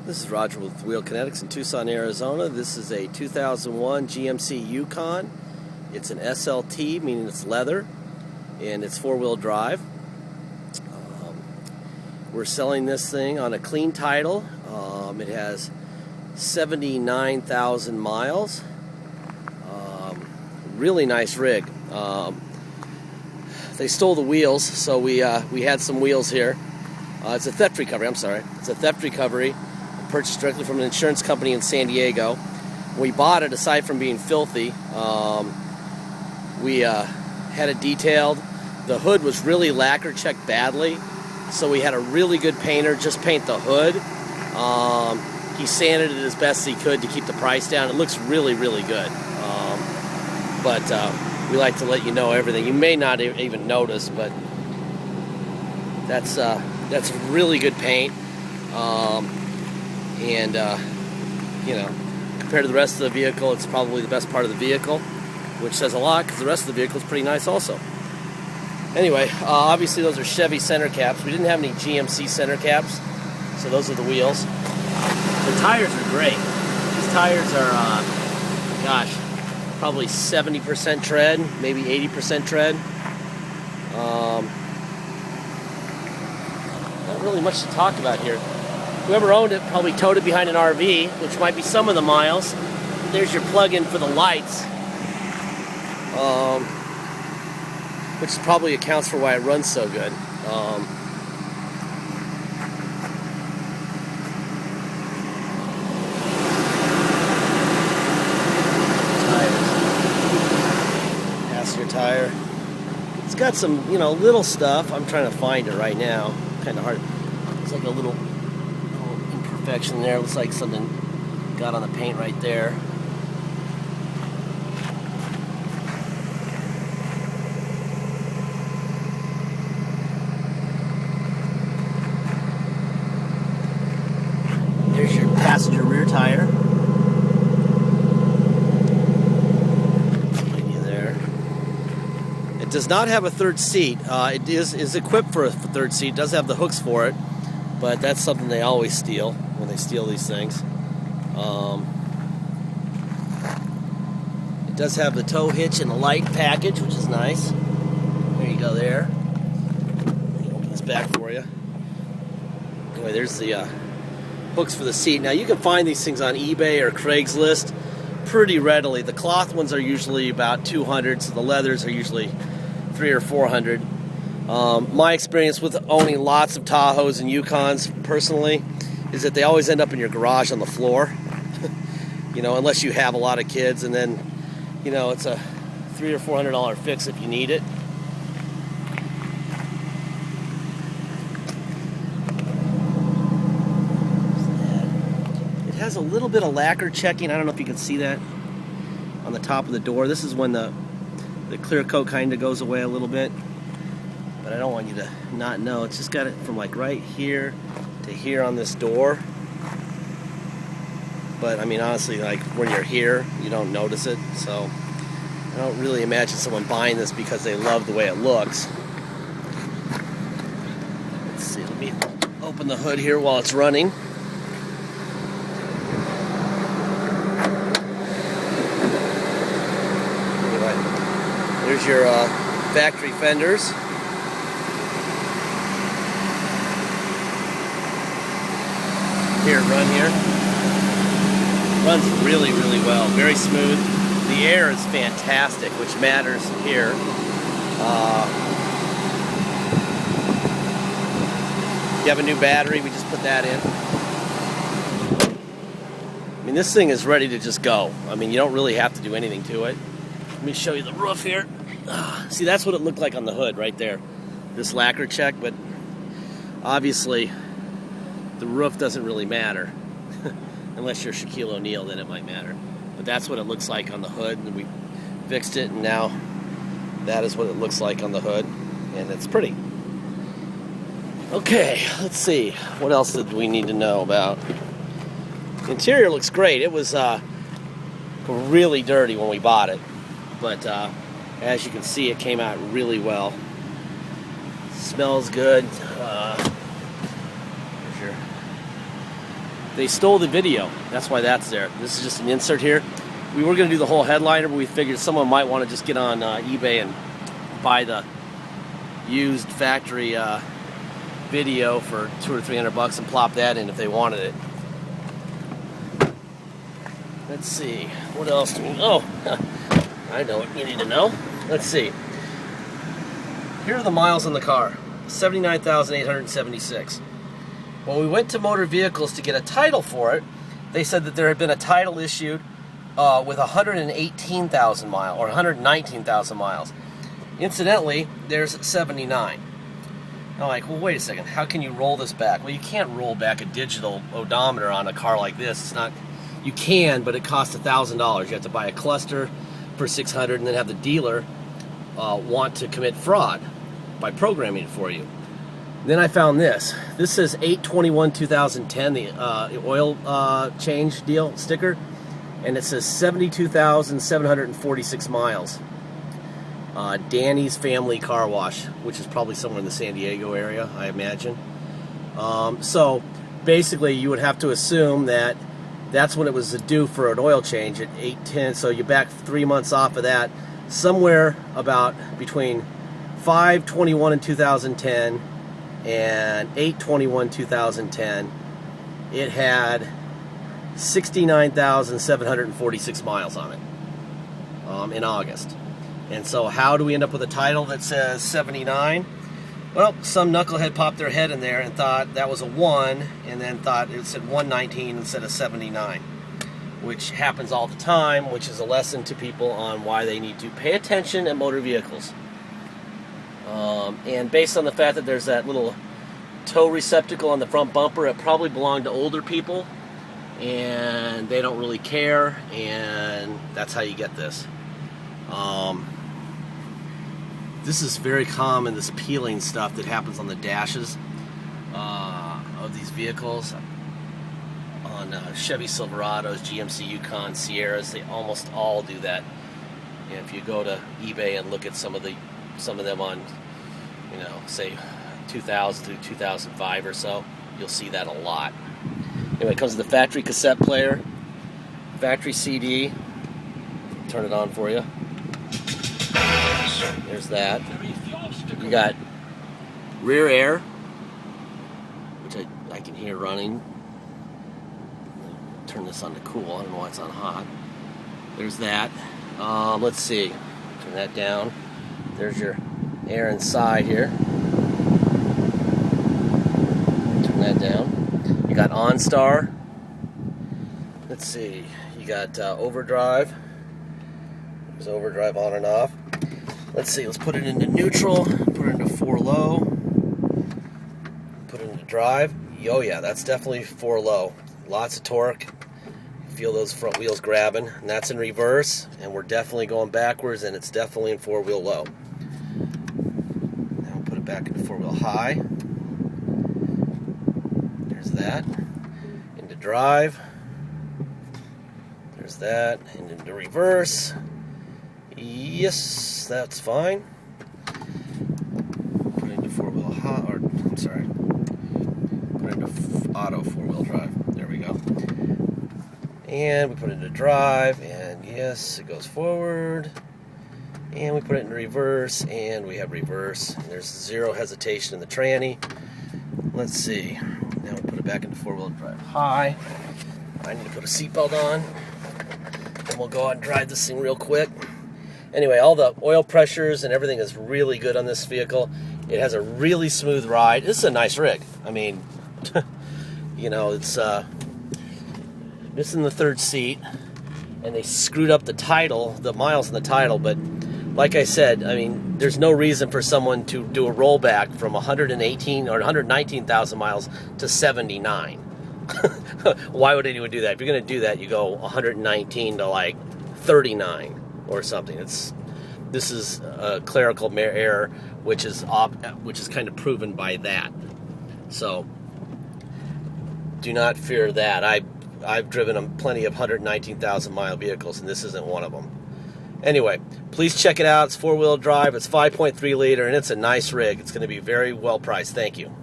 This is Roger with Wheel Kinetics in Tucson, Arizona. This is a 2001 GMC Yukon. It's an SLT, meaning it's leather, and it's four-wheel drive. We're selling this thing on a clean title. It has 79,000 miles. Really nice rig. They stole the wheels, so we had some wheels here. It's a theft recovery. It's a theft recovery. Purchased directly from an insurance company in San Diego. We bought it, aside from being filthy, we had it detailed. The hood was really lacquer checked badly, so we had a really good painter just paint the hood. He sanded it as best he could to keep the price down. It looks really, really good. But we like to let you know everything. You may not even notice, but that's really good paint. You know, compared to the rest of the vehicle, it's probably the best part of the vehicle, which says a lot because the rest of the vehicle is pretty nice also. Anyway, obviously those are Chevy center caps. We didn't have any GMC center caps, so those are the wheels. The tires are great. These tires are, gosh, probably 70% tread, maybe 80% tread. Not really much to talk about here. Whoever owned it probably towed it behind an RV, which might be some of the miles. There's your plug-in for the lights, which probably accounts for why it runs so good. Passenger tire. It's got some, little stuff. I'm trying to find it right now. Kind of hard. It's like a little imperfection there. Looks like something got on the paint right there. There's your passenger rear tire. It does not have a third seat. It is equipped for a third seat. It does have the hooks for it, but that's something they always steal when they steal these things. It does have the tow hitch and the light package, which is nice. There you go there. Let me open this back for you. Anyway, there's the hooks for the seat. Now, you can find these things on eBay or Craigslist pretty readily. The cloth ones are usually about $200, so the leathers are usually $300 or $400. My experience with owning lots of Tahoes and Yukons personally is that they always end up in your garage on the floor. Unless you have a lot of kids, and then it's a $300 or $400 fix if you need it. It has a little bit of lacquer checking. I don't know if you can see that on the top of the door. This is when the clear coat kind of goes away a little bit, but I don't want you to not know. It's just got it from like right here to here on this door. But I mean, honestly, like when you're here, you don't notice it. So I don't really imagine someone buying this because they love the way it looks. Let's see, let me open the hood here while it's running. There's your factory fenders. Here, run here. Runs really, really well. Very smooth. The air is fantastic, which matters here. You have a new battery. We just put that in. I mean, this thing is ready to just go. I mean, you don't really have to do anything to it. Let me show you the roof here. See, that's what it looked like on the hood right there. This lacquer check, but obviously the roof doesn't really matter. Unless you're Shaquille O'Neal, then it might matter. But that's what it looks like on the hood, and we fixed it, and now that is what it looks like on the hood, and it's pretty. Okay, let's see. What else did we need to know about? The interior looks great. It was really dirty when we bought it. But as you can see, it came out really well. Smells good. There's your they stole the video. That's why that's there. This is just an insert here. We were going to do the whole headliner, but we figured someone might want to just get on eBay and buy the used factory video for $200 or $300 and plop that in if they wanted it. Let's see, what else do we, oh, I know what you need to know. Let's see. Here are the miles on the car, 79,876. When we went to motor vehicles to get a title for it, they said that there had been a title issued with 118,000 miles, or 119,000 miles. Incidentally, there's 79. I'm like, well, wait a second, how can you roll this back? Well, you can't roll back a digital odometer on a car like this. It's not, you can, but it costs $1,000. You have to buy a cluster for $600 and then have the dealer want to commit fraud by programming it for you. Then I found this. This says 8/21/2010, the oil change deal sticker, and it says 72,746 miles. Danny's Family Car Wash, which is probably somewhere in the San Diego area, I imagine. So basically, you would have to assume that that's when it was due for an oil change at 8/10. So you back 3 months off of that, somewhere about between 5/21 in 2010 and 8/21/2010, it had 69,746 miles on it in August. And so how do we end up with a title that says 79? Well, some knucklehead popped their head in there and thought that was a 1, and then thought it said 119 instead of 79, which happens all the time, which is a lesson to people on why they need to pay attention at motor vehicles. And based on the fact that there's that little tow receptacle on the front bumper, it probably belonged to older people, and they don't really care, and that's how you get this. This is very common, this peeling stuff that happens on the dashes of these vehicles. On Chevy Silverados, GMC Yukon Sierras, they almost all do that. And if you go to eBay and look at some of them on, you know, say 2000 through 2005 or so, you'll see that a lot. Anyway, it comes with the factory cassette player, factory CD. Turn it on for you. There's that. You got rear air, which I can hear running. Turn this on to cool. I don't know why it's on hot. There's that. Let's see. Turn that down. There's your air inside here. Turn that down. You got OnStar. Let's see. You got Overdrive. There's Overdrive on and off. Let's see. Let's put it into neutral. Put it into 4 low. Put it into drive. Oh yeah, that's definitely 4 low. Lots of torque. Feel those front wheels grabbing, and that's in reverse, and we're definitely going backwards, and it's definitely in 4-wheel low. Now we'll put it back into 4-wheel high. There's that. Into drive. There's that. And into reverse. Yes, that's fine. Put it into 4-wheel high, or I'm sorry. Put it into auto 4-wheel drive. There we go. And we put it into drive, and yes, it goes forward. And we put it in reverse, and we have reverse. And there's zero hesitation in the tranny. Let's see. Now we put it back into 4-wheel drive high. I need to put a seatbelt on. And we'll go out and drive this thing real quick. Anyway, all the oil pressures and everything is really good on this vehicle. It has a really smooth ride. This is a nice rig. I mean, you know, it's missing the third seat, and they screwed up the title, the miles in the title, but like I said, I mean, there's no reason for someone to do a rollback from 118 or 119,000 miles to 79. Why would anyone do that? If you're going to do that, you go 119 to like 39 or something. This is a clerical error, which is kind of proven by that. So do not fear that. I've driven plenty of 119,000 mile vehicles, and this isn't one of them. Anyway, please check it out. It's 4-wheel drive. It's 5.3 liter, and it's a nice rig. It's going to be very well priced. Thank you.